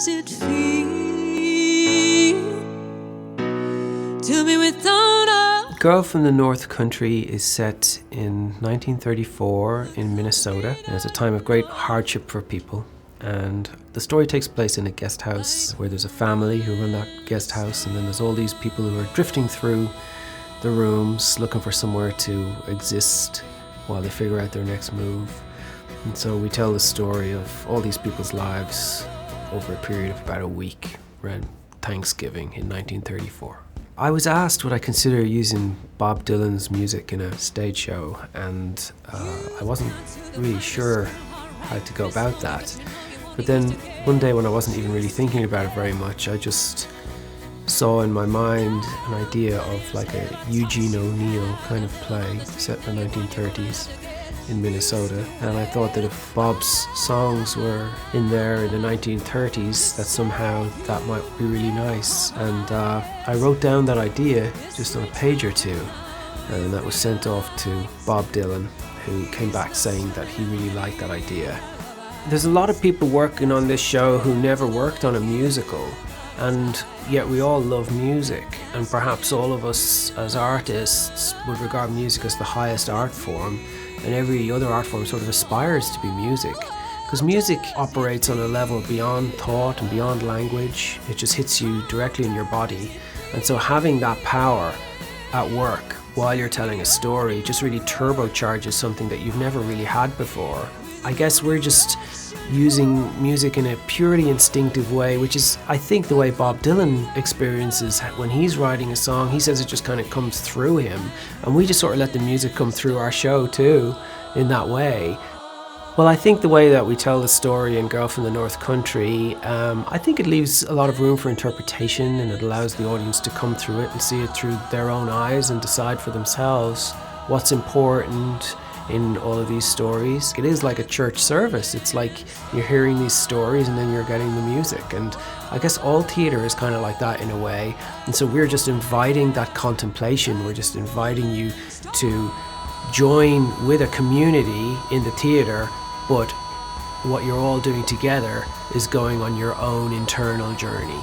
does it feel to be without a... Girl from the North Country is set in 1934 in Minnesota. And it's a time of great hardship for people. And the story takes place in a guest house where there's a family who run that guest house, and then there's all these people who are drifting through the rooms looking for somewhere to exist while they figure out their next move. And so we tell the story of all these people's lives over a period of about a week around Thanksgiving in 1934. I was asked would I consider using Bob Dylan's music in a stage show, and I wasn't really sure how to go about that. But then one day when I wasn't even really thinking about it very much, I just saw in my mind an idea of like a Eugene O'Neill kind of play set in the 1930s in Minnesota. And I thought that if Bob's songs were in there in the 1930s, that somehow that might be really nice. And I wrote down that idea just on a page or two, and that was sent off to Bob Dylan, who came back saying that he really liked that idea. There's a lot of people working on this show who never worked on a musical, and yet we all love music, and perhaps all of us as artists would regard music as the highest art form, and every other art form sort of aspires to be music, because music operates on a level beyond thought and beyond language. It just hits you directly in your body, and so having that power at work while you're telling a story just really turbocharges something that you've never really had before. I guess we're just using music in a purely instinctive way, which is, I think, the way Bob Dylan experiences when he's writing a song. He says it just kind of comes through him, and we just sort of let the music come through our show too in that way. Well, I think the way that we tell the story in Girl from the North Country, I think it leaves a lot of room for interpretation, and it allows the audience to come through it and see it through their own eyes and decide for themselves what's important in all of these stories. It is like a church service. It's like you're hearing these stories and then you're getting the music, and I guess all theatre is kind of like that in a way. And so we're just inviting that contemplation. We're just inviting you to join with a community in the theatre, but what you're all doing together is going on your own internal journey.